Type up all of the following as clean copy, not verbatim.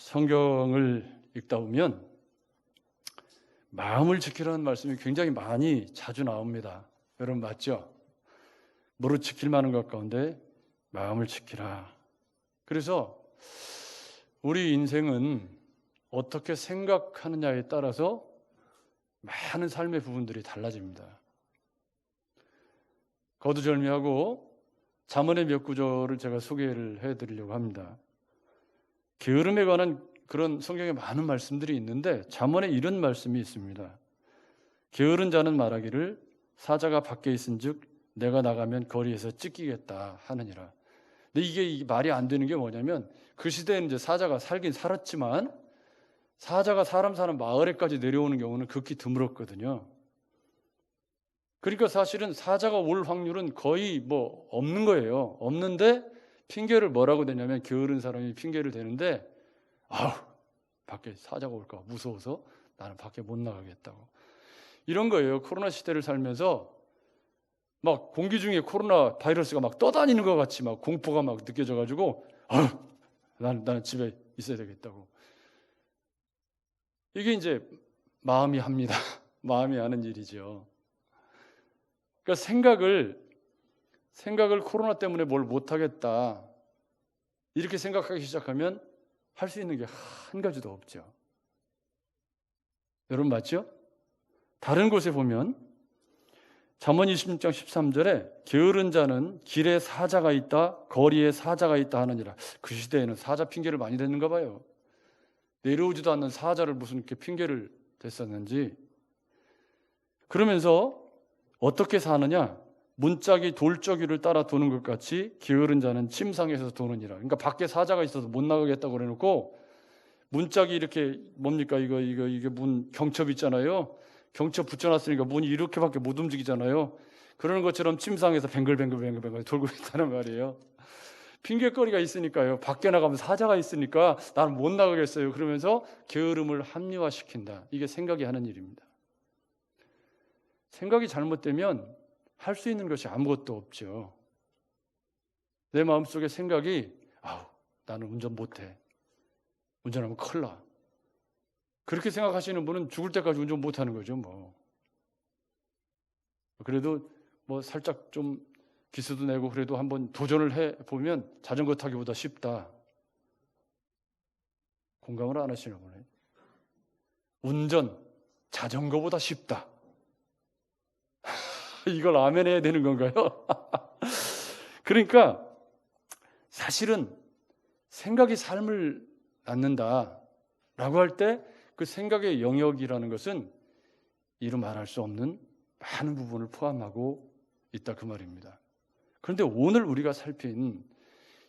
성경을 읽다 보면 마음을 지키라는 말씀이 굉장히 많이 자주 나옵니다. 여러분 맞죠? 무릇 지킬 만한 것 가운데 마음을 지키라. 그래서 우리 인생은 어떻게 생각하느냐에 따라서 많은 삶의 부분들이 달라집니다. 거두절미하고 잠언의 몇 구절을 제가 소개를 해드리려고 합니다. 게으름에 관한 그런 성경에 많은 말씀들이 있는데 잠언에 이런 말씀이 있습니다. 게으른 자는 말하기를 사자가 밖에 있은즉 내가 나가면 거리에서 찢기겠다 하느니라. 근데 이게 말이 안 되는 게 뭐냐면 그 시대에는 이제 사자가 살긴 살았지만 사자가 사람 사는 마을에까지 내려오는 경우는 극히 드물었거든요. 그러니까 사실은 사자가 올 확률은 거의 뭐 없는 거예요. 없는데 핑계를 뭐라고 대냐면 게으른 사람이 핑계를 대는데 아우 밖에 사자가 올까 무서워서 나는 밖에 못 나가겠다고. 이런 거예요. 코로나 시대를 살면서 막 공기 중에 코로나 바이러스가 막 떠다니는 것 같이 막 공포가 막 느껴져가지고 아우 나는 집에 있어야 되겠다고. 이게 이제 마음이 합니다. 마음이 하는 일이죠. 그러니까 생각을 코로나 때문에 뭘 못하겠다 이렇게 생각하기 시작하면 할 수 있는 게 한 가지도 없죠. 여러분 맞죠? 다른 곳에 보면 잠언 26장 13절에 게으른 자는 길에 사자가 있다 거리에 사자가 있다 하느니라. 그 시대에는 사자 핑계를 많이 댔는가 봐요. 내려오지도 않는 사자를 무슨 이렇게 핑계를 댔었는지. 그러면서 어떻게 사느냐? 문짝이 돌저귀를 따라 도는 것 같이 게으른 자는 침상에서 도느니라. 그러니까 밖에 사자가 있어서 못 나가겠다고 그래놓고 문짝이 이렇게 뭡니까 이게 문 경첩 있잖아요. 경첩 붙여놨으니까 문이 이렇게밖에 못 움직이잖아요. 그러는 것처럼 침상에서 뱅글뱅글 돌고 있다는 말이에요. 핑계거리가 있으니까요. 밖에 나가면 사자가 있으니까 나는 못 나가겠어요. 그러면서 게으름을 합리화시킨다. 이게 생각이 하는 일입니다. 생각이 잘못되면 할 수 있는 것이 아무것도 없죠. 내 마음속에 생각이 나는 운전 못해. 운전하면 큰일 나. 그렇게 생각하시는 분은 죽을 때까지 운전 못하는 거죠. 그래도 살짝 좀 기수도 내고 그래도 한번 도전을 해보면 자전거 타기보다 쉽다. 공감을 안 하시나 보네. 운전, 자전거보다 쉽다. 이걸 아멘 해야 되는 건가요? 그러니까 사실은 생각이 삶을 낳는다라고 할 때 그 생각의 영역이라는 것은 이루 말할 수 없는 많은 부분을 포함하고 있다 그 말입니다. 그런데 오늘 우리가 살핀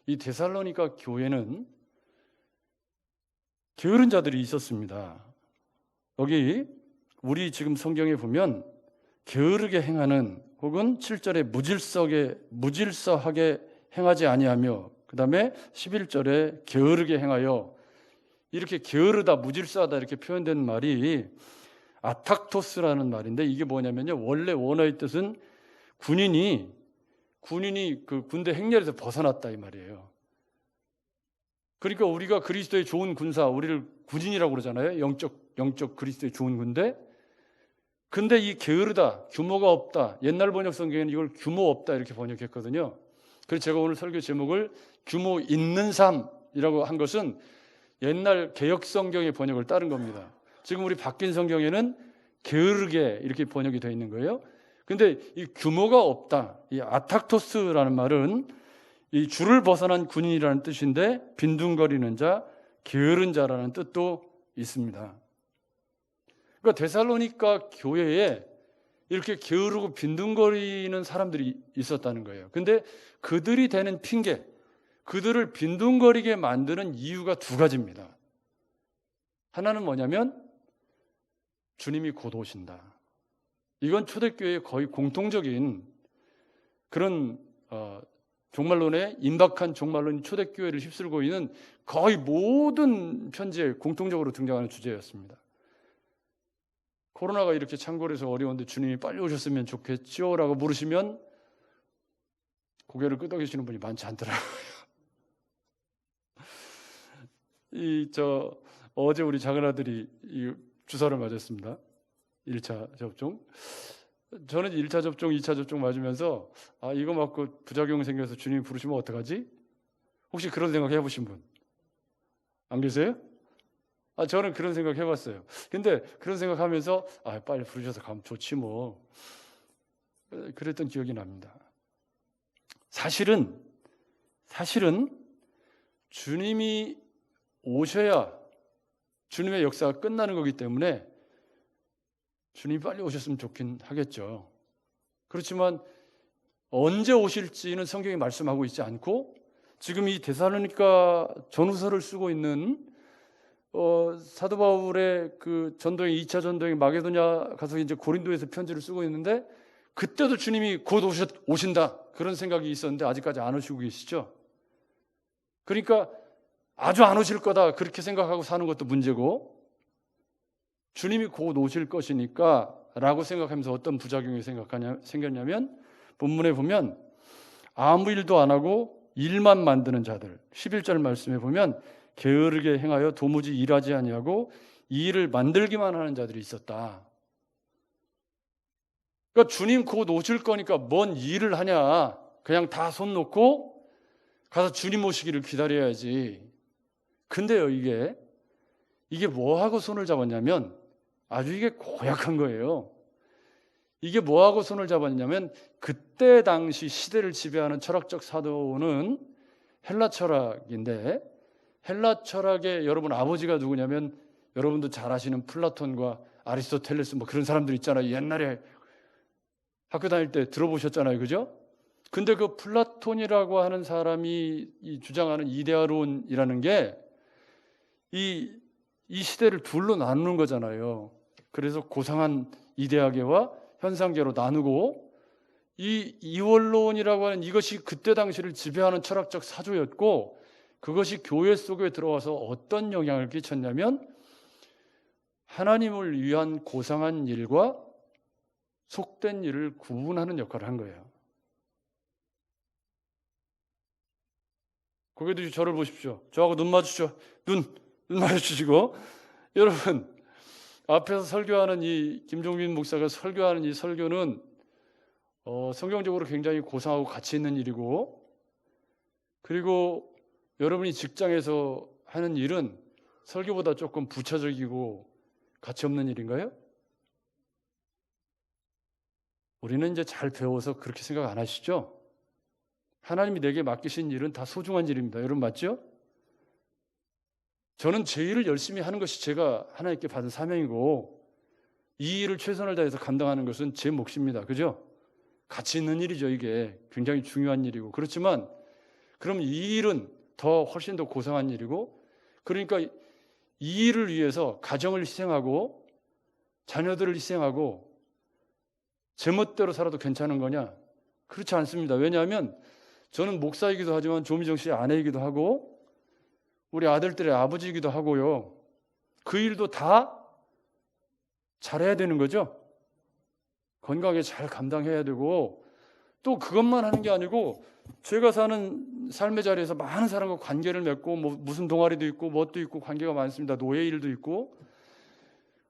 이 데살로니가 교회는 게으른 자들이 있었습니다. 여기 우리 지금 성경에 보면 게으르게 행하는 혹은 7절에 무질서하게 행하지 아니하며 그 다음에 11절에 게으르게 행하여 이렇게 게으르다 무질서하다 이렇게 표현된 말이 아탁토스라는 말인데 이게 뭐냐면요 원래 원어의 뜻은 군인이 그 군대 행렬에서 벗어났다 이 말이에요. 그러니까 우리가 그리스도의 좋은 군사 우리를 군인이라고 그러잖아요. 영적 그리스도의 좋은 군대. 근데 이 게으르다, 규모가 없다. 옛날 번역 성경에는 이걸 규모 없다 이렇게 번역했거든요. 그래서 제가 오늘 설교 제목을 규모 있는 삶이라고 한 것은 옛날 개역 성경의 번역을 따른 겁니다. 지금 우리 바뀐 성경에는 게으르게 이렇게 번역이 되어 있는 거예요. 근데 이 규모가 없다. 이 아탁토스라는 말은 이 줄을 벗어난 군인이라는 뜻인데 빈둥거리는 자, 게으른 자라는 뜻도 있습니다. 그러니까 데살로니가 교회에 이렇게 게으르고 빈둥거리는 사람들이 있었다는 거예요. 근데 그들이 대는 핑계, 그들을 빈둥거리게 만드는 이유가 두 가지입니다. 하나는 뭐냐면 주님이 곧 오신다. 이건 초대교회의 거의 공통적인 그런 종말론의 임박한 종말론이 초대교회를 휩쓸고 있는 거의 모든 편지에 공통적으로 등장하는 주제였습니다. 코로나가 이렇게 창궐해서 어려운데 주님이 빨리 오셨으면 좋겠죠? 라고 물으시면 고개를 끄덕이시는 분이 많지 않더라고요. 어제 우리 작은아들이 이 주사를 맞았습니다. 1차 접종. 저는 1차 접종, 2차 접종 맞으면서 이거 맞고 부작용 생겨서 주님이 부르시면 어떡하지? 혹시 그런 생각 해보신 분? 안 계세요? 저는 그런 생각 해봤어요. 근데 그런 생각하면서 빨리 부르셔서 가면 좋지 뭐. 그랬던 기억이 납니다. 사실은 주님이 오셔야 주님의 역사가 끝나는 거기 때문에 주님이 빨리 오셨으면 좋긴 하겠죠. 그렇지만 언제 오실지는 성경이 말씀하고 있지 않고 지금 이 데살로니가 전후서를 쓰고 있는 사도 바울의 그 전도행 2차 전도행 마게도냐 가서 이제 고린도에서 편지를 쓰고 있는데 그때도 주님이 곧 오신다 그런 생각이 있었는데 아직까지 안 오시고 계시죠. 그러니까 아주 안 오실 거다 그렇게 생각하고 사는 것도 문제고 주님이 곧 오실 것이니까 라고 생각하면서 어떤 부작용이 생겼냐면 본문에 보면 아무 일도 안 하고 일만 만드는 자들 11절 말씀에 보면 게으르게 행하여 도무지 일하지 아니하고 이 일을 만들기만 하는 자들이 있었다. 그러니까 주님 곧 오실 거니까 뭔 일을 하냐 그냥 다 손 놓고 가서 주님 오시기를 기다려야지. 근데요 이게 뭐하고 손을 잡았냐면 아주 이게 고약한 거예요. 이게 뭐하고 손을 잡았냐면 그때 당시 시대를 지배하는 철학적 사도는 헬라 철학인데 헬라 철학의 여러분 아버지가 누구냐면 여러분도 잘 아시는 플라톤과 아리스토텔레스 뭐 그런 사람들 있잖아요. 옛날에 학교 다닐 때 들어보셨잖아요. 그죠? 근데 그 플라톤이라고 하는 사람이 주장하는 이데아론이라는 게 이 시대를 둘로 나누는 거잖아요. 그래서 고상한 이데아계와 현상계로 나누고 이 이원론이라고 하는 이것이 그때 당시를 지배하는 철학적 사조였고 그것이 교회 속에 들어와서 어떤 영향을 끼쳤냐면 하나님을 위한 고상한 일과 속된 일을 구분하는 역할을 한 거예요. 고개도 저를 보십시오. 저하고 눈 마주쳐. 눈 마주치시고 여러분 앞에서 설교하는 이 김종민 목사가 설교하는 이 설교는 성경적으로 굉장히 고상하고 가치 있는 일이고 그리고 여러분이 직장에서 하는 일은 설교보다 조금 부차적이고 가치 없는 일인가요? 우리는 이제 잘 배워서 그렇게 생각 안 하시죠? 하나님이 내게 맡기신 일은 다 소중한 일입니다. 여러분 맞죠? 저는 제 일을 열심히 하는 것이 제가 하나님께 받은 사명이고 이 일을 최선을 다해서 감당하는 것은 제 몫입니다. 그죠? 가치 있는 일이죠. 이게 굉장히 중요한 일이고 그렇지만 그럼 이 일은 훨씬 더 고상한 일이고 그러니까 이 일을 위해서 가정을 희생하고 자녀들을 희생하고 제멋대로 살아도 괜찮은 거냐? 그렇지 않습니다. 왜냐하면 저는 목사이기도 하지만 조미정 씨의 아내이기도 하고 우리 아들들의 아버지이기도 하고요. 그 일도 다 잘해야 되는 거죠. 건강하게 잘 감당해야 되고 또 그것만 하는 게 아니고 제가 사는 삶의 자리에서 많은 사람과 관계를 맺고 뭐 무슨 동아리도 있고 뭣도 있고 관계가 많습니다. 노예 일도 있고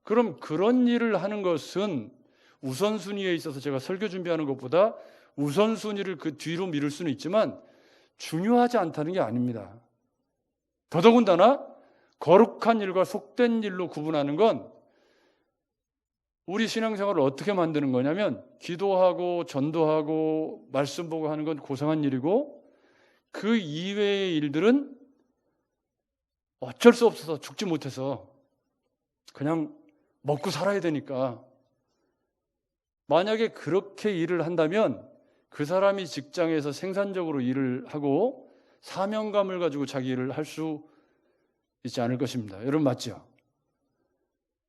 그럼 그런 일을 하는 것은 우선순위에 있어서 제가 설교 준비하는 것보다 우선순위를 그 뒤로 미룰 수는 있지만 중요하지 않다는 게 아닙니다. 더더군다나 거룩한 일과 속된 일로 구분하는 건 우리 신앙생활을 어떻게 만드는 거냐면 기도하고 전도하고 말씀 보고 하는 건 고상한 일이고 그 이외의 일들은 어쩔 수 없어서 죽지 못해서 그냥 먹고 살아야 되니까 만약에 그렇게 일을 한다면 그 사람이 직장에서 생산적으로 일을 하고 사명감을 가지고 자기 일을 할 수 있지 않을 것입니다. 여러분 맞죠?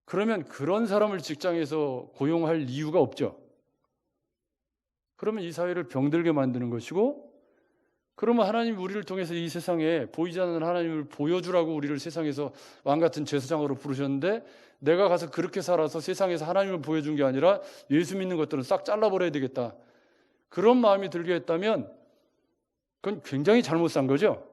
그러면 그런 사람을 직장에서 고용할 이유가 없죠. 그러면 이 사회를 병들게 만드는 것이고 그러면 하나님이 우리를 통해서 이 세상에 보이지 않는 하나님을 보여주라고 우리를 세상에서 왕같은 제사장으로 부르셨는데 내가 가서 그렇게 살아서 세상에서 하나님을 보여준 게 아니라 예수 믿는 것들은 싹 잘라버려야 되겠다. 그런 마음이 들게 했다면 그건 굉장히 잘못 산 거죠.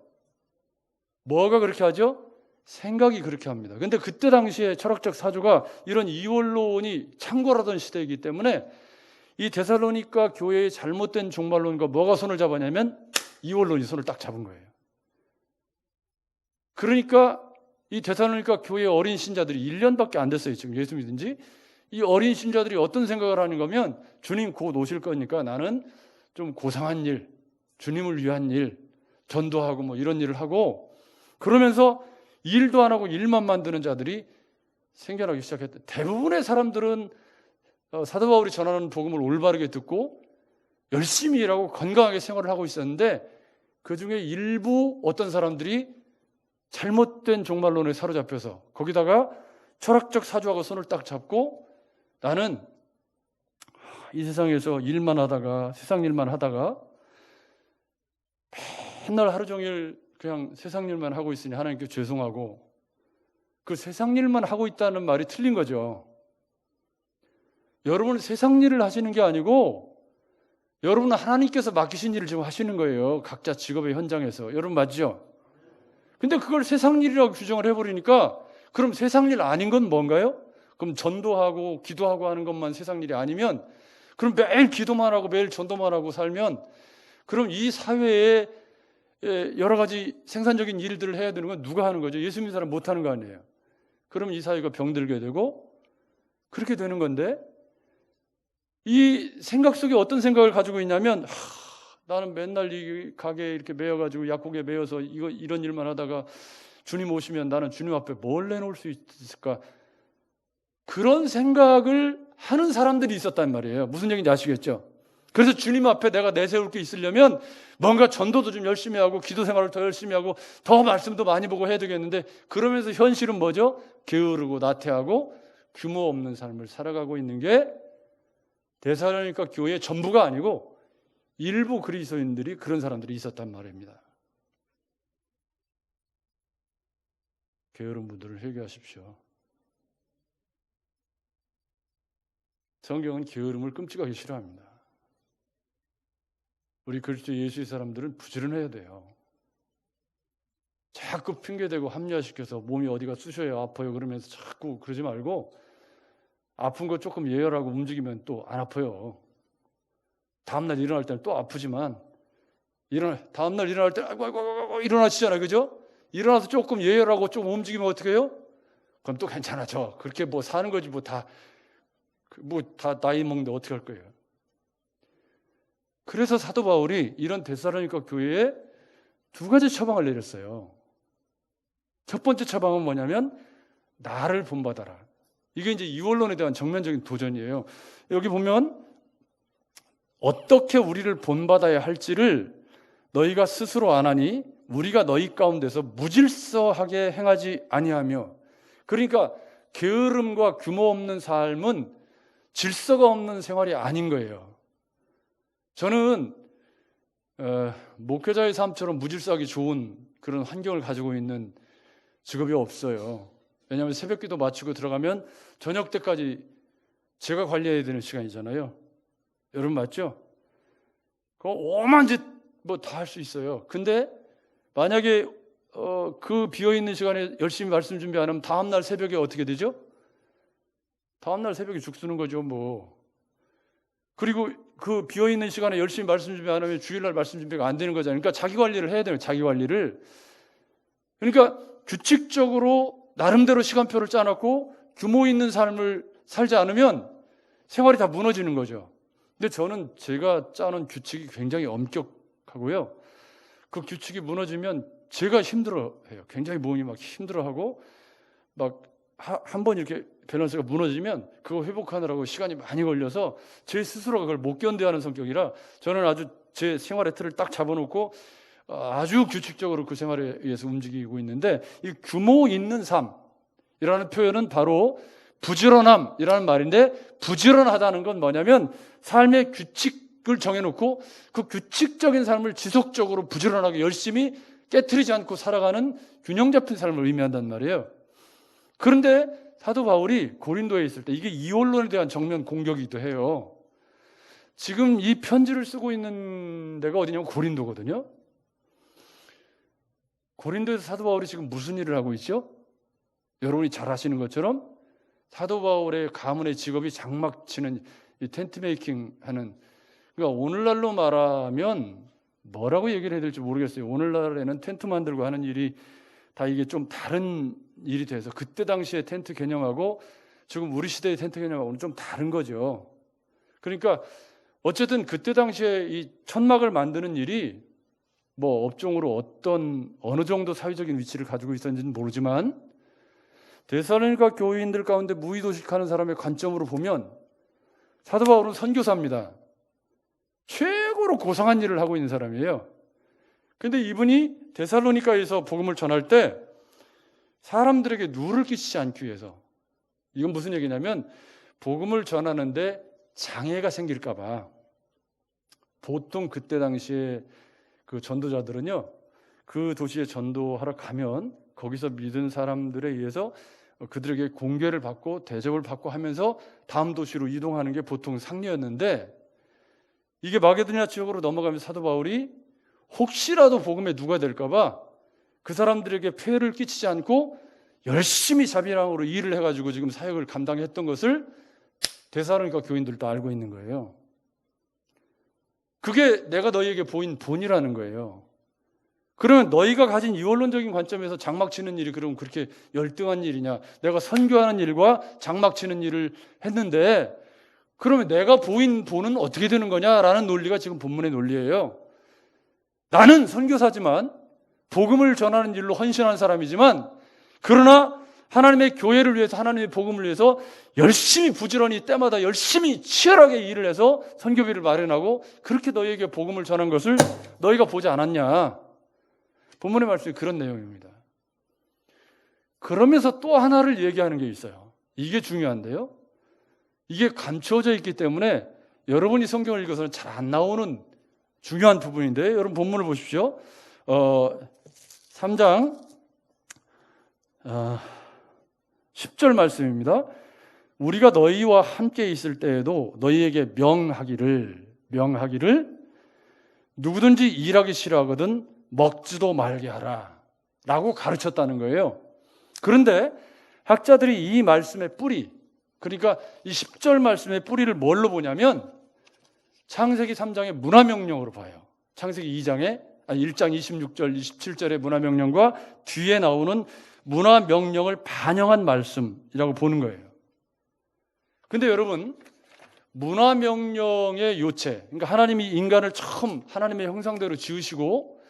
뭐가 그렇게 하죠? 생각이 그렇게 합니다. 근데 그때 당시에 철학적 사조가 이런 이원론이 창궐하던 시대이기 때문에 이 데살로니가 교회의 잘못된 종말론과 뭐가 손을 잡았냐면 이원론이 손을 딱 잡은 거예요. 그러니까 이 데살로니가 교회의 어린 신자들이 1년밖에 안 됐어요. 지금 예수 믿은 지. 이 어린 신자들이 어떤 생각을 하는 거면 주님 곧 오실 거니까 나는 좀 고상한 일, 주님을 위한 일, 전도하고 뭐 이런 일을 하고, 그러면서 일도 안 하고 일만 만드는 자들이 생겨나기 시작했대. 대부분의 사람들은 사도 바울이 전하는 복음을 올바르게 듣고 열심히 일하고 건강하게 생활을 하고 있었는데, 그 중에 일부 어떤 사람들이 잘못된 종말론에 사로잡혀서 거기다가 철학적 사조하고 손을 딱 잡고 나는 이 세상에서 일만 하다가 세상 일만 하다가 맨날 하루 종일 그냥 세상 일만 하고 있으니 하나님께 죄송하고, 그 세상 일만 하고 있다는 말이 틀린 거죠. 여러분은 세상 일을 하시는 게 아니고 여러분은 하나님께서 맡기신 일을 지금 하시는 거예요. 각자 직업의 현장에서. 여러분 맞죠? 근데 그걸 세상 일이라고 규정을 해버리니까 그럼 세상 일 아닌 건 뭔가요? 그럼 전도하고 기도하고 하는 것만 세상 일이 아니면, 그럼 매일 기도만 하고 매일 전도만 하고 살면 그럼 이 사회에 여러 가지 생산적인 일들을 해야 되는 건 누가 하는 거죠? 예수 믿는 사람 못 하는 거 아니에요. 그럼 이 사회가 병들게 되고 그렇게 되는 건데, 이 생각 속에 어떤 생각을 가지고 있냐면 나는 맨날 이 가게에 이렇게 매여가지고 약국에 매여서 이런 일만 하다가 주님 오시면 나는 주님 앞에 뭘 내놓을 수 있을까? 그런 생각을 하는 사람들이 있었단 말이에요. 무슨 얘기인지 아시겠죠? 그래서 주님 앞에 내가 내세울 게 있으려면 뭔가 전도도 좀 열심히 하고 기도 생활을 더 열심히 하고 더 말씀도 많이 보고 해야 되겠는데, 그러면서 현실은 뭐죠? 게으르고 나태하고 규모 없는 삶을 살아가고 있는 게 데살로니가 교회의 전부가 아니고 일부 그리스도인들이 그런 사람들이 있었단 말입니다. 게으른 분들을 회개하십시오. 성경은 게으름을 끔찍하게 싫어합니다. 우리 그리스도 예수의 사람들은 부지런해야 돼요. 자꾸 핑계대고 합리화시켜서 몸이 어디가 쑤셔요, 아파요 그러면서 자꾸 그러지 말고, 아픈 거 조금 예열하고 움직이면 또 안 아파요. 다음날 일어날 때는 또 아프지만 다음날 일어날 때 아이고 일어나시잖아요, 그죠? 일어나서 조금 예열하고 좀 움직이면 어떻게 해요? 그럼 또 괜찮아져. 그렇게 뭐 사는 거지 뭐 다 나이 먹는데 어떻게 할 거예요? 그래서 사도 바울이 이런 데살로니가 교회에 두 가지 처방을 내렸어요. 첫 번째 처방은 뭐냐면 나를 본받아라. 이게 이제 이원론에 대한 정면적인 도전이에요. 여기 보면 어떻게 우리를 본받아야 할지를 너희가 스스로 아나니 우리가 너희 가운데서 무질서하게 행하지 아니하며. 그러니까 게으름과 규모 없는 삶은 질서가 없는 생활이 아닌 거예요. 저는 목회자의 삶처럼 무질서하기 좋은 그런 환경을 가지고 있는 직업이 없어요. 왜냐하면 새벽기도 마치고 들어가면 저녁 때까지 제가 관리해야 되는 시간이잖아요. 여러분 맞죠? 그 오만 짓 뭐 다 할 수 있어요. 근데 만약에 그 비어있는 시간에 열심히 말씀 준비 안 하면 다음날 새벽에 어떻게 되죠? 다음날 새벽에 죽 쓰는 거죠 뭐. 그리고 그 비어있는 시간에 열심히 말씀 준비 안 하면 주일날 말씀 준비가 안 되는 거잖아요. 그러니까 자기 관리를 해야 돼요. 자기 관리를. 그러니까 규칙적으로 나름대로 시간표를 짜놓고 규모 있는 삶을 살지 않으면 생활이 다 무너지는 거죠. 근데 저는 제가 짜놓은 규칙이 굉장히 엄격하고요. 그 규칙이 무너지면 제가 힘들어해요. 굉장히 몸이 막 힘들어하고 막 한 번 이렇게 밸런스가 무너지면 그거 회복하느라고 시간이 많이 걸려서 제 스스로가 그걸 못 견뎌하는 성격이라 저는 아주 제 생활의 틀을 딱 잡아놓고 아주 규칙적으로 그 생활에 의해서 움직이고 있는데, 이 규모 있는 삶이라는 표현은 바로 부지런함이라는 말인데, 부지런하다는 건 뭐냐면 삶의 규칙을 정해놓고 그 규칙적인 삶을 지속적으로 부지런하게 열심히 깨트리지 않고 살아가는 균형 잡힌 삶을 의미한단 말이에요. 그런데 사도 바울이 고린도에 있을 때 이게 이원론에 대한 정면 공격이기도 해요. 지금 이 편지를 쓰고 있는 데가 어디냐면 고린도거든요. 고린도에서 사도 바울이 지금 무슨 일을 하고 있죠? 여러분이 잘 아시는 것처럼 사도 바울의 가문의 직업이 장막 치는 이 텐트 메이킹 하는, 그러니까 오늘날로 말하면 뭐라고 얘기를 해야 될지 모르겠어요. 오늘날에는 텐트 만들고 하는 일이 다 이게 좀 다른 일이 돼서 그때 당시에 텐트 개념하고 지금 우리 시대의 텐트 개념하고는 좀 다른 거죠. 그러니까 어쨌든 그때 당시에 이 천막을 만드는 일이 뭐 업종으로 어느 정도 사회적인 위치를 가지고 있었는지는 모르지만 데살로니가 교인들 가운데 무의도식하는 사람의 관점으로 보면 사도 바울은 선교사입니다. 최고로 고상한 일을 하고 있는 사람이에요. 그런데 이분이 데살로니가에서 복음을 전할 때 사람들에게 누를 끼치지 않기 위해서, 이건 무슨 얘기냐면 복음을 전하는데 장애가 생길까 봐 보통 그때 당시에 그 전도자들은요, 그 도시에 전도하러 가면 거기서 믿은 사람들에 의해서 그들에게 공개를 받고 대접을 받고 하면서 다음 도시로 이동하는 게 보통 상례였는데, 이게 마게도냐 지역으로 넘어가면서 사도 바울이 혹시라도 복음에 누가 될까 봐 그 사람들에게 폐해를 끼치지 않고 열심히 자비랑으로 일을 해가지고 지금 사역을 감당했던 것을 데살로니가 교인들도 알고 있는 거예요. 그게 내가 너희에게 보인 본이라는 거예요. 그러면 너희가 가진 이원론적인 관점에서 장막 치는 일이 그럼 그렇게 열등한 일이냐? 내가 선교하는 일과 장막 치는 일을 했는데 그러면 내가 보인 본은 어떻게 되는 거냐라는 논리가 지금 본문의 논리예요. 나는 선교사지만 복음을 전하는 일로 헌신한 사람이지만, 그러나 하나님의 교회를 위해서, 하나님의 복음을 위해서 열심히 부지런히 때마다 열심히 치열하게 일을 해서 선교비를 마련하고 그렇게 너희에게 복음을 전한 것을 너희가 보지 않았냐? 본문의 말씀이 그런 내용입니다. 그러면서 또 하나를 얘기하는 게 있어요. 이게 중요한데요. 이게 감춰져 있기 때문에 여러분이 성경을 읽어서는 잘 안 나오는 중요한 부분인데, 여러분 본문을 보십시오. 3장 10절 말씀입니다. 우리가 너희와 함께 있을 때에도 너희에게 명하기를 누구든지 일하기 싫어하거든 먹지도 말게 하라 라고 가르쳤다는 거예요. 그런데 학자들이 이 말씀의 뿌리, 그러니까 이 10절 말씀의 뿌리를 뭘로 보냐면 창세기 3장의 문화명령으로 봐요. 창세기 1장 26절 27절의 문화명령과 뒤에 나오는 문화명령을 반영한 말씀이라고 보는 거예요. 근데 여러분, 문화명령의 요체, 그러니까 하나님이 인간을 처음 하나님의 형상대로 지으시고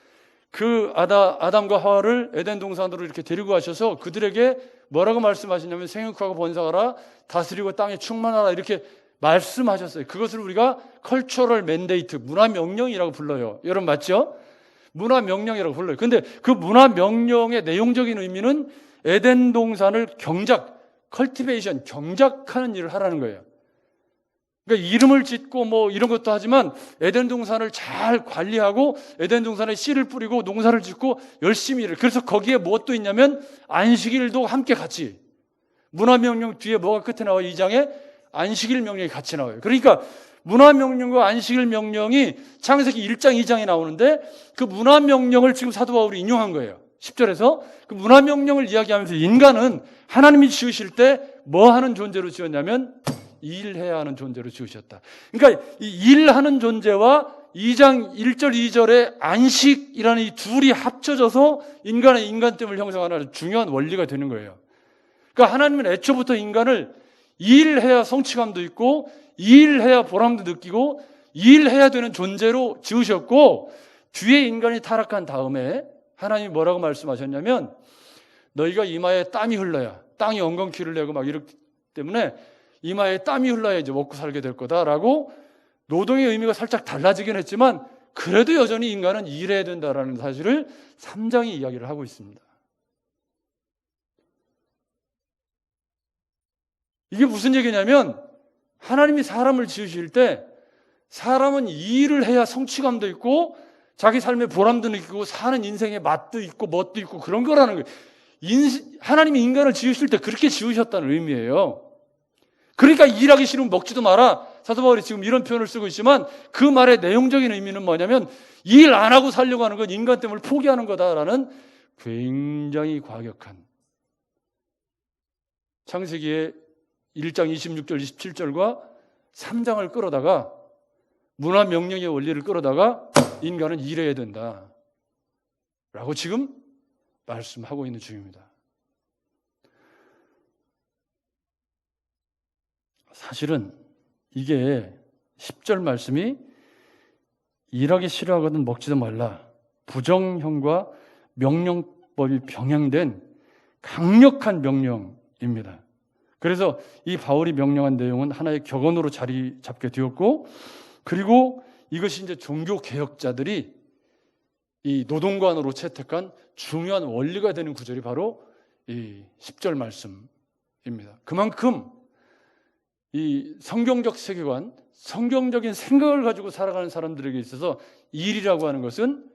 그 아담과 하와를 에덴 동산으로 이렇게 데리고 가셔서 그들에게 뭐라고 말씀하시냐면 생육하고 번성하라, 다스리고 땅에 충만하라 이렇게 말씀하셨어요. 그것을 우리가 컬처럴 맨데이트, 문화명령이라고 불러요. 여러분 맞죠? 문화명령이라고 불러요. 근데 그 문화명령의 내용적인 의미는 에덴 동산을 경작하는 일을 하라는 거예요. 그러니까 이름을 짓고 뭐 이런 것도 하지만 에덴 동산을 잘 관리하고 에덴 동산에 씨를 뿌리고 농사를 짓고 열심히 일을. 그래서 거기에 무엇도 있냐면 안식일도 함께 같이. 문화명령 뒤에 뭐가 끝에 나와요? 2장에 안식일 명령이 같이 나와요. 그러니까 문화명령과 안식일 명령이 창세기 1장 2장에 나오는데 그 문화명령을 지금 사도 바울이 인용한 거예요. 10절에서 그 문화명령을 이야기하면서 인간은 하나님이 지으실 때 뭐 하는 존재로 지었냐면 일해야 하는 존재로 지으셨다. 그러니까 이 일하는 존재와 2장 1절 2절의 안식이라는 이 둘이 합쳐져서 인간의 인간됨을 형성하는 중요한 원리가 되는 거예요. 그러니까 하나님은 애초부터 인간을 일해야 성취감도 있고 일해야 보람도 느끼고 일해야 되는 존재로 지으셨고, 뒤에 인간이 타락한 다음에 하나님이 뭐라고 말씀하셨냐면 너희가 이마에 땀이 흘러야, 땅이 엉겅퀴를 내고 막 이렇기 때문에 이마에 땀이 흘러야 이제 먹고 살게 될 거다라고 노동의 의미가 살짝 달라지긴 했지만 그래도 여전히 인간은 일해야 된다라는 사실을 3장이 이야기를 하고 있습니다. 이게 무슨 얘기냐면 하나님이 사람을 지으실 때 사람은 일을 해야 성취감도 있고 자기 삶의 보람도 느끼고 사는 인생의 맛도 있고 멋도 있고 그런 거라는 거예요. 하나님이 인간을 지으실 때 그렇게 지으셨다는 의미예요. 그러니까 일하기 싫으면 먹지도 마라. 사도 바울이 지금 이런 표현을 쓰고 있지만 그 말의 내용적인 의미는 뭐냐면 일 안 하고 살려고 하는 건 인간됨을 포기하는 거다라는 굉장히 과격한 창세기의 1장 26절 27절과 3장을 끌어다가 문화 명령의 원리를 끌어다가 인간은 일해야 된다 라고 지금 말씀하고 있는 중입니다. 사실은 이게 10절 말씀이 일하기 싫어하거든 먹지도 말라, 부정형과 명령법이 병행된 강력한 명령입니다. 그래서 이 바울이 명령한 내용은 하나의 격언으로 자리 잡게 되었고, 그리고 이것이 이제 종교 개혁자들이 이 노동관으로 채택한 중요한 원리가 되는 구절이 바로 이 10절 말씀입니다. 그만큼 이 성경적 세계관, 성경적인 생각을 가지고 살아가는 사람들에게 있어서 일이라고 하는 것은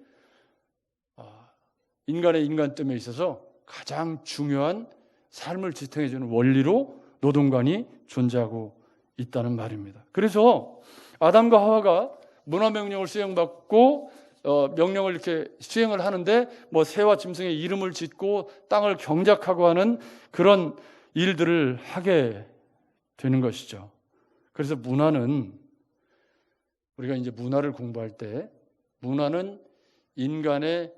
인간의 인간됨에 있어서 가장 중요한 삶을 지탱해주는 원리로 노동관이 존재하고 있다는 말입니다. 그래서 아담과 하와가 문화명령을 수행받고 명령을 이렇게 수행을 하는데 뭐 새와 짐승의 이름을 짓고 땅을 경작하고 하는 그런 일들을 하게 되는 것이죠. 그래서 문화는, 우리가 이제 문화를 공부할 때 문화는 인간의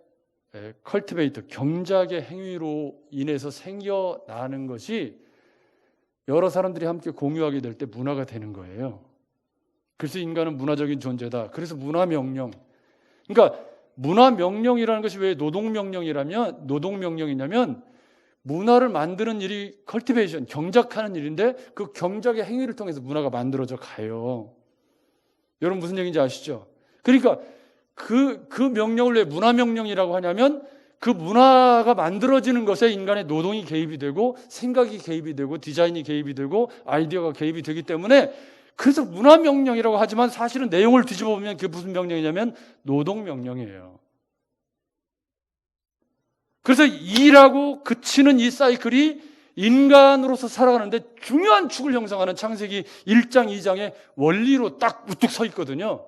컬티베이터, 경작의 행위로 인해서 생겨나는 것이 여러 사람들이 함께 공유하게 될 때 문화가 되는 거예요. 그래서 인간은 문화적인 존재다. 그래서 문화명령, 그러니까 문화명령이라는 것이 왜 노동명령이냐면 문화를 만드는 일이 컬티베이션, 경작하는 일인데 그 경작의 행위를 통해서 문화가 만들어져 가요. 여러분 무슨 얘기인지 아시죠? 그러니까 그 명령을 왜 문화명령이라고 하냐면 그 문화가 만들어지는 것에 인간의 노동이 개입이 되고 생각이 개입이 되고 디자인이 개입이 되고 아이디어가 개입이 되기 때문에, 그래서 문화명령이라고 하지만 사실은 내용을 뒤집어 보면 그게 무슨 명령이냐면 노동명령이에요. 그래서 일하고 그치는 이 사이클이 인간으로서 살아가는데 중요한 축을 형성하는 창세기 1장 2장의 원리로 딱 우뚝 서 있거든요.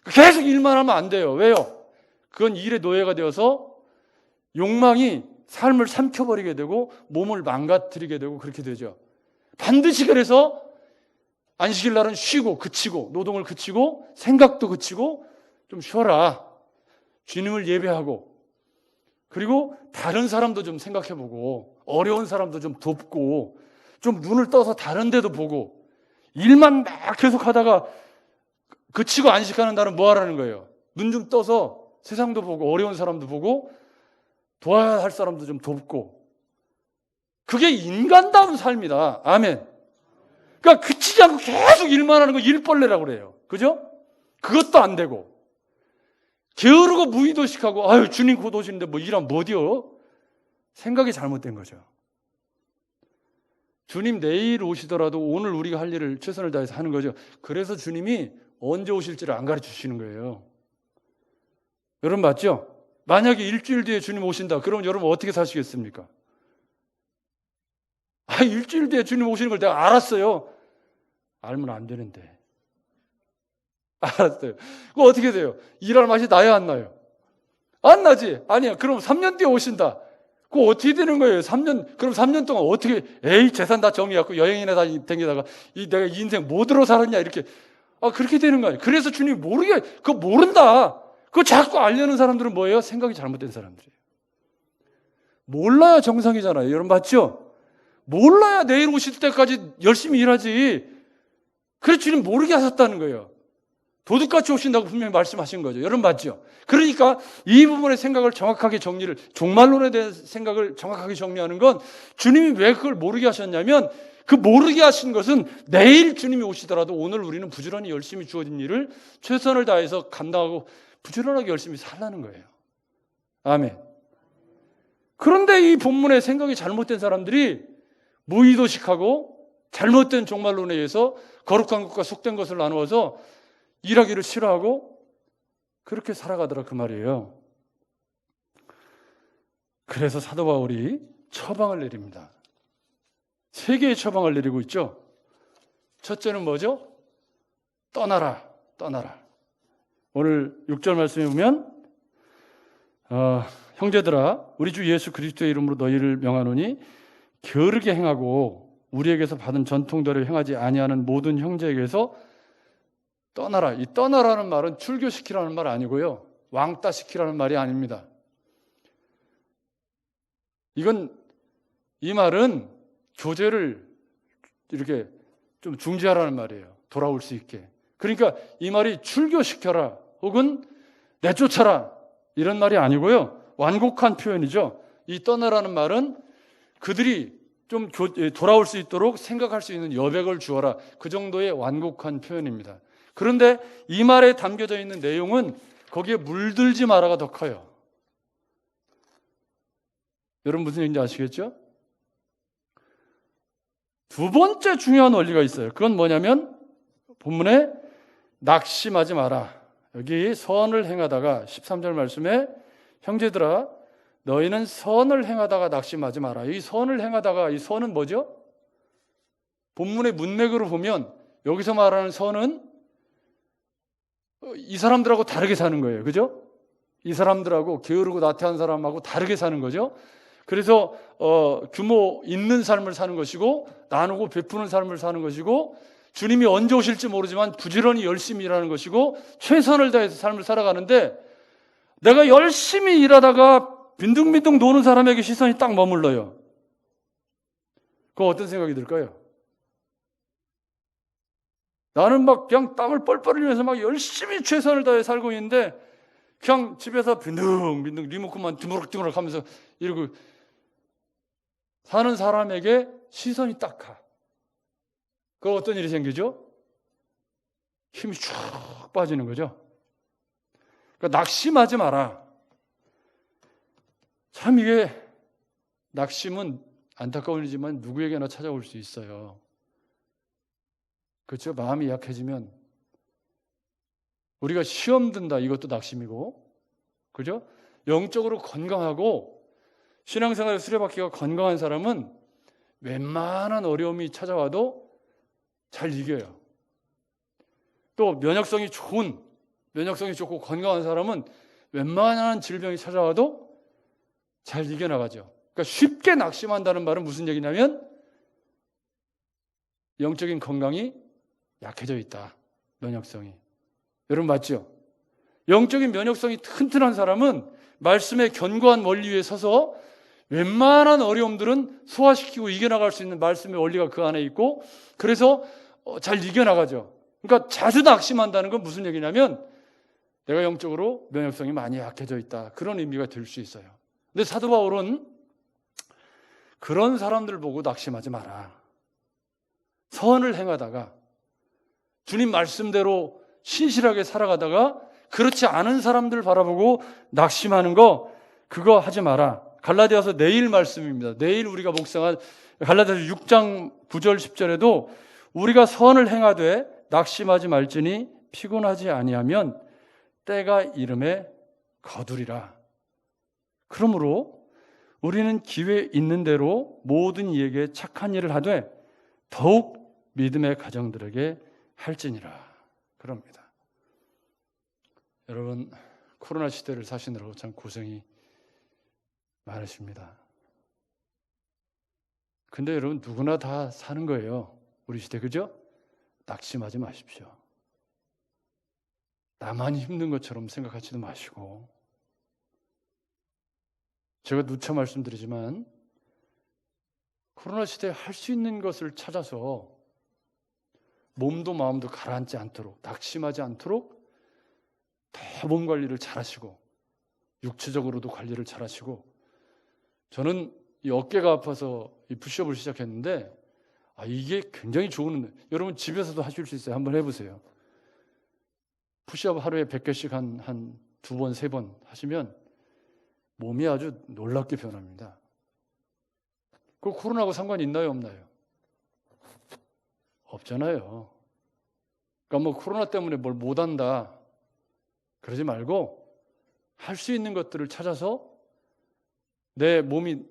계속 일만 하면 안 돼요. 왜요? 그건 일의 노예가 되어서 욕망이 삶을 삼켜버리게 되고 몸을 망가뜨리게 되고 그렇게 되죠. 반드시 그래서 안식일 날은 쉬고 그치고 노동을 그치고 생각도 그치고 좀 쉬어라, 주님을 예배하고, 그리고 다른 사람도 좀 생각해보고 어려운 사람도 좀 돕고 좀 눈을 떠서 다른 데도 보고, 일만 막 계속 하다가 그치고 안식하는 날은 뭐 하라는 거예요? 눈 좀 떠서 세상도 보고 어려운 사람도 보고 도와야 할 사람도 좀 돕고. 그게 인간다운 삶이다. 아멘. 그러니까 그치지 않고 계속 일만 하는 거 일벌레라고 그래요. 그죠? 그것도 안 되고 게으르고 무의도식하고 아유 주님 곧 오시는데 뭐 일하면 뭐디요? 생각이 잘못된 거죠. 주님 내일 오시더라도 오늘 우리가 할 일을 최선을 다해서 하는 거죠. 그래서 주님이 언제 오실지를 안 가르쳐 주시는 거예요. 여러분 맞죠? 만약에 일주일 뒤에 주님 오신다, 그러면 여러분 어떻게 사시겠습니까? 일주일 뒤에 주님 오시는 걸 내가 알았어요. 알면 안 되는데. 알았어요. 그거 어떻게 돼요? 일할 맛이 나요, 안 나요? 안 나지? 아니야. 그럼 3년 뒤에 오신다. 그거 어떻게 되는 거예요? 3년, 그럼 3년 동안 어떻게, 재산 다 정리하고 여행이나 다니다가 내가 인생 뭐들어 살았냐, 이렇게. 그렇게 되는 거예요. 그래서 주님이 그거 모른다. 그거 자꾸 알려는 사람들은 뭐예요? 생각이 잘못된 사람들이에요. 몰라야 정상이잖아요. 여러분 맞죠? 몰라야 내일 오실 때까지 열심히 일하지. 그래서 주님 모르게 하셨다는 거예요. 도둑같이 오신다고 분명히 말씀하신 거죠. 여러분 맞죠? 그러니까 이 부분의 생각을 정확하게 종말론에 대한 생각을 정확하게 정리하는 건, 주님이 왜 그걸 모르게 하셨냐면 그 모르게 하신 것은 내일 주님이 오시더라도 오늘 우리는 부지런히 열심히 주어진 일을 최선을 다해서 감당하고 부지런하게 열심히 살라는 거예요. 아멘. 그런데 이 본문의 생각이 잘못된 사람들이 무의도식하고 잘못된 종말론에 의해서 거룩한 것과 속된 것을 나누어서 일하기를 싫어하고 그렇게 살아가더라 그 말이에요. 그래서 사도 바울이 처방을 내립니다. 3개의 처방을 내리고 있죠. 첫째는 뭐죠? 떠나라. 오늘 6절 말씀에 보면 형제들아 우리 주 예수 그리스도의 이름으로 너희를 명하노니 게으르게 행하고 우리에게서 받은 전통대로 행하지 아니하는 모든 형제에게서 떠나라. 이 떠나라는 말은 출교시키라는 말 아니고요, 왕따시키라는 말이 아닙니다. 이 말은 교제를 이렇게 좀 중지하라는 말이에요. 돌아올 수 있게. 그러니까 이 말이 출교시켜라 혹은 내쫓아라 이런 말이 아니고요, 완곡한 표현이죠. 이 떠나라는 말은 그들이 좀 돌아올 수 있도록 생각할 수 있는 여백을 주어라, 그 정도의 완곡한 표현입니다. 그런데 이 말에 담겨져 있는 내용은 거기에 물들지 마라가 더 커요. 여러분 무슨 얘기인지 아시겠죠? 두 번째 중요한 원리가 있어요. 그건 뭐냐면 본문에 낙심하지 마라. 여기 선을 행하다가 13절 말씀에 형제들아 너희는 선을 행하다가 낙심하지 마라. 이 선을 행하다가, 이 선은 뭐죠? 본문의 문맥으로 보면 여기서 말하는 선은 이 사람들하고 다르게 사는 거예요. 그죠? 이 사람들하고 게으르고 나태한 사람하고 다르게 사는 거죠. 그래서 규모 있는 삶을 사는 것이고 나누고 베푸는 삶을 사는 것이고 주님이 언제 오실지 모르지만 부지런히 열심히 일하는 것이고 최선을 다해서 삶을 살아가는데, 내가 열심히 일하다가 빈둥빈둥 노는 사람에게 시선이 딱 머물러요. 그거 어떤 생각이 들까요? 나는 막 그냥 땀을 뻘뻘 흘리면서 막 열심히 최선을 다해 살고 있는데 그냥 집에서 빈둥빈둥 리모컨만 드무럭드무럭 하면서 이러고 사는 사람에게 시선이 딱 가. 그 어떤 일이 생기죠? 힘이 쭉 빠지는 거죠. 그러니까 낙심하지 마라. 참 이게 낙심은 안타까운 일이지만 누구에게나 찾아올 수 있어요. 그렇죠? 마음이 약해지면 우리가 시험 든다, 이것도 낙심이고, 그죠? 영적으로 건강하고 신앙생활에 수레바퀴가 건강한 사람은 웬만한 어려움이 찾아와도 잘 이겨요. 또 면역성이 좋고 건강한 사람은 웬만한 질병이 찾아와도 잘 이겨나가죠. 그러니까 쉽게 낙심한다는 말은 무슨 얘기냐면 영적인 건강이 약해져 있다. 면역성이. 여러분 맞죠? 영적인 면역성이 튼튼한 사람은 말씀의 견고한 원리 위에 서서 웬만한 어려움들은 소화시키고 이겨나갈 수 있는 말씀의 원리가 그 안에 있고, 그래서 잘 이겨나가죠. 그러니까 자주 낙심한다는 건 무슨 얘기냐면 내가 영적으로 면역성이 많이 약해져 있다, 그런 의미가 될 수 있어요. 근데 사도 바울은 그런 사람들 보고 낙심하지 마라. 선을 행하다가 주님 말씀대로 신실하게 살아가다가 그렇지 않은 사람들 바라보고 낙심하는 거, 그거 하지 마라. 갈라디아서 내일 말씀입니다. 내일 우리가 묵상한 갈라디아서 6장 9절 10절에도 우리가 선을 행하되 낙심하지 말지니 피곤하지 아니하면 때가 이름에 거두리라. 그러므로 우리는 기회 있는 대로 모든 이에게 착한 일을 하되 더욱 믿음의 가정들에게 할지니라. 그럽니다. 여러분 코로나 시대를 사시느라고 참 고생이 많으십니다. 근데 여러분 누구나 다 사는 거예요. 우리 시대, 그죠? 낙심하지 마십시오. 나만 힘든 것처럼 생각하지도 마시고, 제가 누차 말씀드리지만 코로나 시대에 할 수 있는 것을 찾아서 몸도 마음도 가라앉지 않도록, 낙심하지 않도록 더 몸 관리를 잘하시고 육체적으로도 관리를 잘하시고, 저는 이 어깨가 아파서 이 푸시업을 시작했는데 이게 굉장히 좋은, 여러분 집에서도 하실 수 있어요. 한번 해보세요. 푸시업 하루에 100개씩 한 2번, 3번 하시면 몸이 아주 놀랍게 변합니다. 그 코로나하고 상관이 있나요, 없나요? 없잖아요. 그러니까 뭐 코로나 때문에 뭘 못한다 그러지 말고 할 수 있는 것들을 찾아서 내 몸이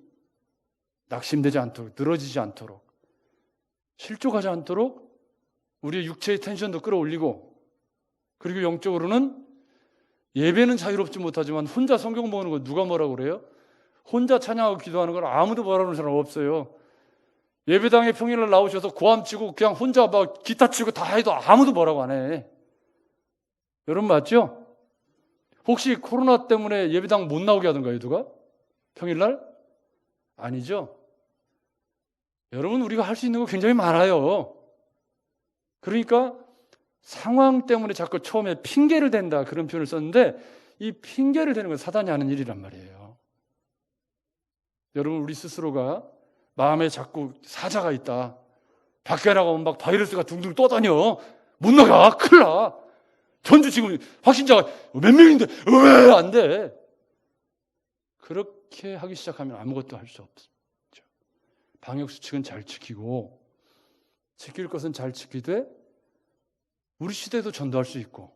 낙심되지 않도록, 늘어지지 않도록, 실족하지 않도록 우리의 육체의 텐션도 끌어올리고, 그리고 영적으로는 예배는 자유롭지 못하지만 혼자 성경 보는 거 누가 뭐라고 그래요? 혼자 찬양하고 기도하는 건 아무도 뭐라는 사람 없어요. 예배당에 평일날 나오셔서 고함 치고 그냥 혼자 막 기타 치고 다 해도 아무도 뭐라고 안 해. 여러분 맞죠? 혹시 코로나 때문에 예배당 못 나오게 하던가요, 누가? 평일날? 아니죠. 여러분 우리가 할 수 있는 거 굉장히 많아요. 그러니까 상황 때문에 자꾸 처음에 핑계를 댄다 그런 표현을 썼는데 이 핑계를 대는 건 사단이 하는 일이란 말이에요. 여러분 우리 스스로가 마음에 자꾸 사자가 있다. 밖에 나가면 막 바이러스가 둥둥 떠다녀. 못 나가. 큰일 나. 전주 지금 확진자가 몇 명인데 왜 안 돼? 그렇게 하기 시작하면 아무것도 할 수 없죠. 방역수칙은 잘 지키고 지킬 것은 잘 지키되 우리 시대에도 전도할 수 있고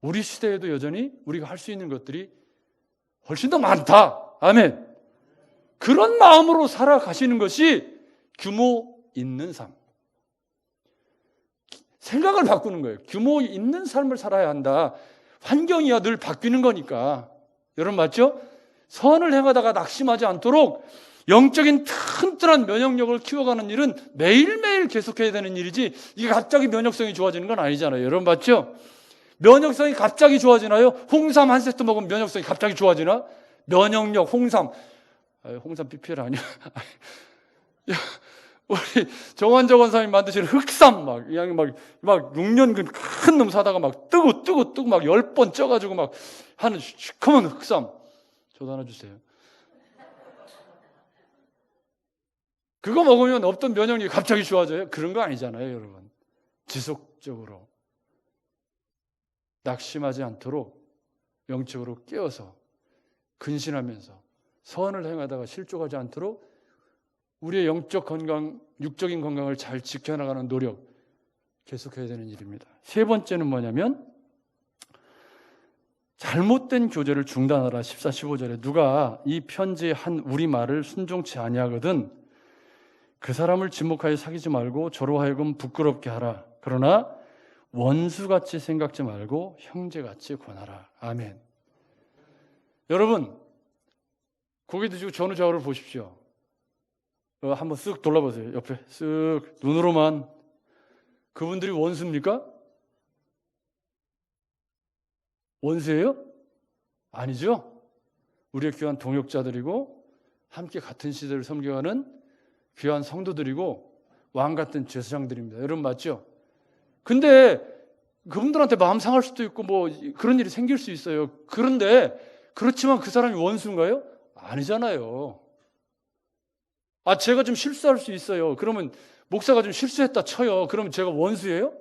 우리 시대에도 여전히 우리가 할 수 있는 것들이 훨씬 더 많다. 아멘. 그런 마음으로 살아가시는 것이 규모 있는 삶. 생각을 바꾸는 거예요. 규모 있는 삶을 살아야 한다. 환경이야 늘 바뀌는 거니까. 여러분 맞죠? 선을 행하다가 낙심하지 않도록 영적인 튼튼한 면역력을 키워가는 일은 매일매일 계속해야 되는 일이지 이게 갑자기 면역성이 좋아지는 건 아니잖아요. 여러분 맞죠? 면역성이 갑자기 좋아지나요? 홍삼 한 세트 먹으면 면역성이 갑자기 좋아지나? 면역력, 홍삼. 홍삼 PPL 아니야? 우리 정환적 원사님이 만드시는 흑삼 그냥 막 6년 큰 놈 사다가 막 뜨고 막 10번 쪄가지고 막 하는 시커먼 흑삼. 저도 하나 주세요. 그거 먹으면 없던 면역력이 갑자기 좋아져요? 그런 거 아니잖아요, 여러분. 지속적으로 낙심하지 않도록 영적으로 깨어서 근신하면서 선을 행하다가 실족하지 않도록 우리의 영적 건강, 육적인 건강을 잘 지켜나가는 노력 계속해야 되는 일입니다. 세 번째는 뭐냐면 잘못된 교제를 중단하라. 14, 15절에 누가 이 편지의 한 우리말을 순종치 아니하거든 그 사람을 지목하여 사귀지 말고 저로 하여금 부끄럽게 하라. 그러나 원수같이 생각지 말고 형제같이 권하라. 아멘. 여러분 고개 드시고 전후좌우를 보십시오. 한번 쓱 돌아보세요. 옆에 쓱 눈으로만. 그분들이 원수입니까? 원수예요? 아니죠. 우리의 귀한 동역자들이고 함께 같은 시대를 섬겨가는 귀한 성도들이고 왕 같은 제사장들입니다. 여러분 맞죠? 근데 그분들한테 마음 상할 수도 있고 뭐 그런 일이 생길 수 있어요. 그런데 그렇지만 그 사람이 원수인가요? 아니잖아요. 제가 좀 실수할 수 있어요. 그러면 목사가 좀 실수했다 쳐요. 그러면 제가 원수예요?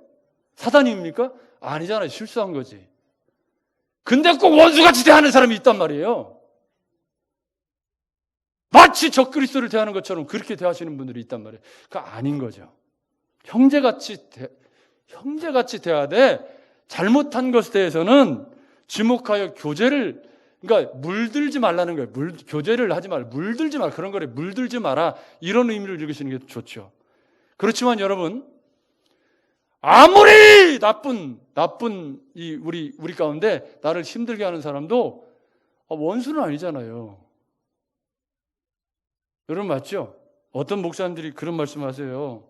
사단입니까? 아니잖아요. 실수한 거지. 근데 꼭 원수같이 대하는 사람이 있단 말이에요. 마치 적그리스도를 대하는 것처럼 그렇게 대하시는 분들이 있단 말이에요. 그거 아닌 거죠. 형제같이 대해야 돼. 잘못한 것에 대해서는 지목하여 교제를 그러니까 물들지 말라는 거예요. 교제를 하지 말, 물들지 말 그런 거래. 물들지 마라 이런 의미를 읽으시는 게 좋죠. 그렇지만 여러분 아무리 나쁜 우리 가운데 나를 힘들게 하는 사람도 원수는 아니잖아요. 여러분 맞죠? 어떤 목사님들이 그런 말씀하세요.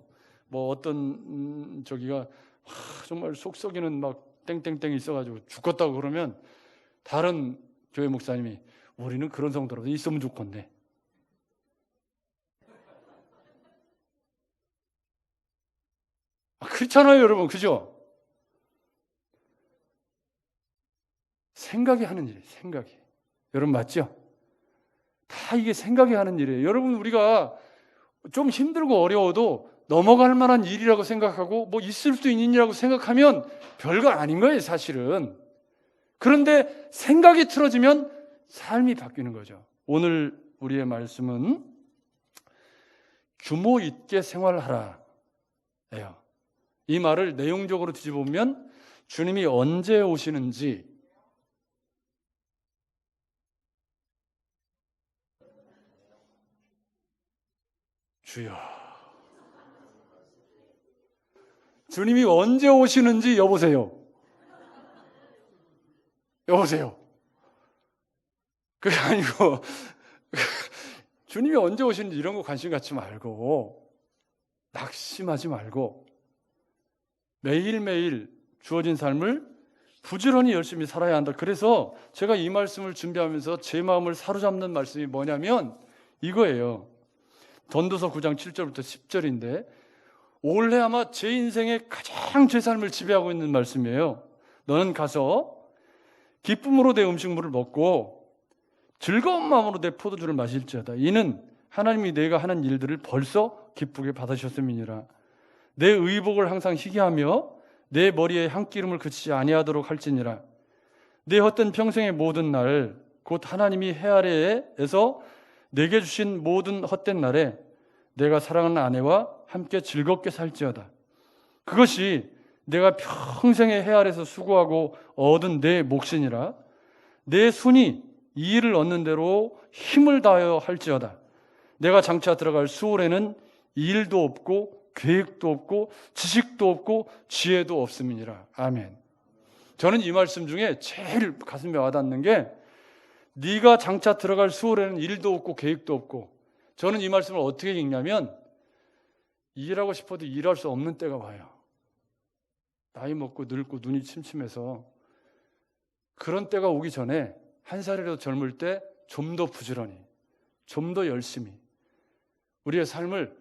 뭐 어떤 저기가 정말 속 썩이는 막 땡땡땡이 있어가지고 죽겠다고 그러면 다른 교회 목사님이 우리는 그런 성도라도 있으면 좋겠네. 그렇잖아요, 여러분, 그죠? 생각이 하는 일이에요. 생각이. 여러분 맞죠? 다 이게 생각이 하는 일이에요. 여러분 우리가 좀 힘들고 어려워도 넘어갈 만한 일이라고 생각하고 뭐 있을 수 있는 일이라고 생각하면 별거 아닌 거예요, 사실은. 그런데 생각이 틀어지면 삶이 바뀌는 거죠. 오늘 우리의 말씀은 규모 있게 생활하라 예요. 이 말을 내용적으로 뒤집어보면 주님이 언제 오시는지 주여 주님이 언제 오시는지 여보세요. 여보세요. 그게 아니고 주님이 언제 오시는지 이런 거 관심 갖지 말고, 낙심하지 말고 매일매일 주어진 삶을 부지런히 열심히 살아야 한다. 그래서 제가 이 말씀을 준비하면서 제 마음을 사로잡는 말씀이 뭐냐면 이거예요. 전도서 9장 7절부터 10절인데 올해 아마 제 인생의 가장 제 삶을 지배하고 있는 말씀이에요. 너는 가서 기쁨으로 내 음식물을 먹고 즐거운 마음으로 내 포도주를 마실지어다. 이는 하나님이 내가 하는 일들을 벌써 기쁘게 받으셨음이니라. 내 의복을 항상 희귀하며 내 머리에 향기름을 그치지 아니하도록 할지니라. 내 헛된 평생의 모든 날 곧 하나님이 해 아래에서 내게 주신 모든 헛된 날에 내가 사랑하는 아내와 함께 즐겁게 살지어다. 그것이 내가 평생의 해 아래에서 수고하고 얻은 내 몫이니라. 내 손이 이 일을 얻는 대로 힘을 다하여 할지어다. 내가 장차 들어갈 수월에는 일도 없고 계획도 없고 지식도 없고 지혜도 없음이니라. 아멘. 저는 이 말씀 중에 제일 가슴에 와닿는 게 네가 장차 들어갈 수월에는 일도 없고 계획도 없고, 저는 이 말씀을 어떻게 읽냐면 일하고 싶어도 일할 수 없는 때가 와요. 나이 먹고 늙고 눈이 침침해서 그런 때가 오기 전에 한 살이라도 젊을 때 좀 더 부지런히, 좀 더 열심히 우리의 삶을,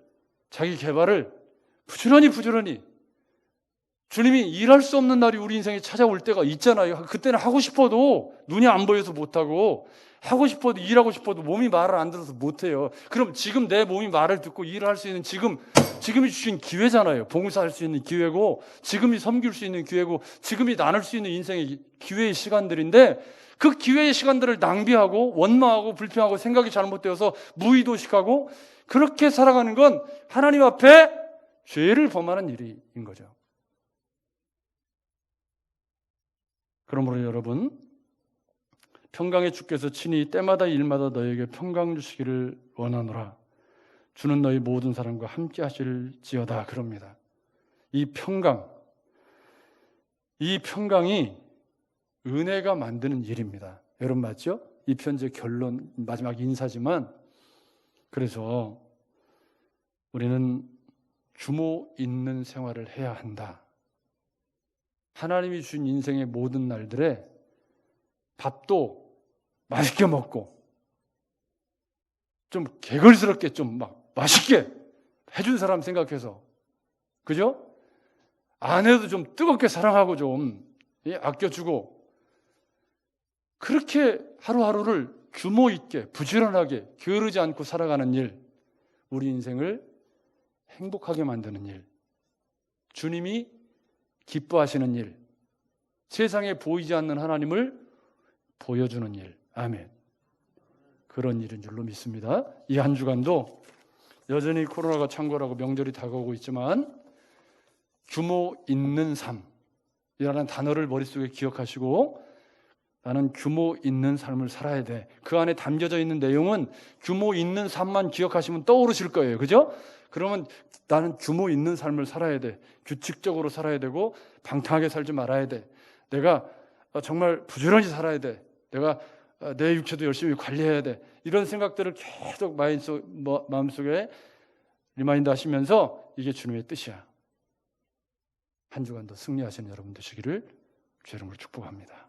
자기 개발을 부지런히 주님이 일할 수 없는 날이 우리 인생에 찾아올 때가 있잖아요. 그때는 하고 싶어도 눈이 안 보여서 못하고, 하고 싶어도 일하고 싶어도 몸이 말을 안 들어서 못해요. 그럼 지금 내 몸이 말을 듣고 일을 할 수 있는 지금이 주신 기회잖아요. 봉사할 수 있는 기회고, 지금이 섬길 수 있는 기회고, 지금이 나눌 수 있는 인생의 기회의 시간들인데 그 기회의 시간들을 낭비하고 원망하고 불평하고 생각이 잘못되어서 무의도식하고 그렇게 살아가는 건 하나님 앞에 죄를 범하는 일인 거죠. 그러므로 여러분, 평강의 주께서 친히 때마다 일마다 너에게 평강 주시기를 원하노라. 주는 너희 모든 사람과 함께 하실지어다. 그럽니다. 이 평강이 은혜가 만드는 일입니다. 여러분 맞죠? 이 편지의 결론, 마지막 인사지만, 그래서 우리는 규모 있는 생활을 해야 한다. 하나님이 주신 인생의 모든 날들에 밥도 맛있게 먹고 좀 개걸스럽게 좀 막 맛있게 해준 사람 생각해서, 그죠? 아내도 좀 뜨겁게 사랑하고 좀 아껴주고, 그렇게 하루하루를 규모 있게 부지런하게 게으르지 않고 살아가는 일, 우리 인생을 행복하게 만드는 일, 주님이 기뻐하시는 일, 세상에 보이지 않는 하나님을 보여주는 일. 아멘. 그런 일인 줄로 믿습니다. 이 한 주간도 여전히 코로나가 창궐하고 명절이 다가오고 있지만 규모 있는 삶이라는 단어를 머릿속에 기억하시고 나는 규모 있는 삶을 살아야 돼. 그 안에 담겨져 있는 내용은 규모 있는 삶만 기억하시면 떠오르실 거예요. 그죠? 그러면 나는 규모 있는 삶을 살아야 돼. 규칙적으로 살아야 되고 방탕하게 살지 말아야 돼. 내가 정말 부지런히 살아야 돼. 내가 내 육체도 열심히 관리해야 돼. 이런 생각들을 계속 마음속에 리마인드 하시면서 이게 주님의 뜻이야. 한 주간도 승리하시는 여러분 되시기를 주의 이름으로 축복합니다.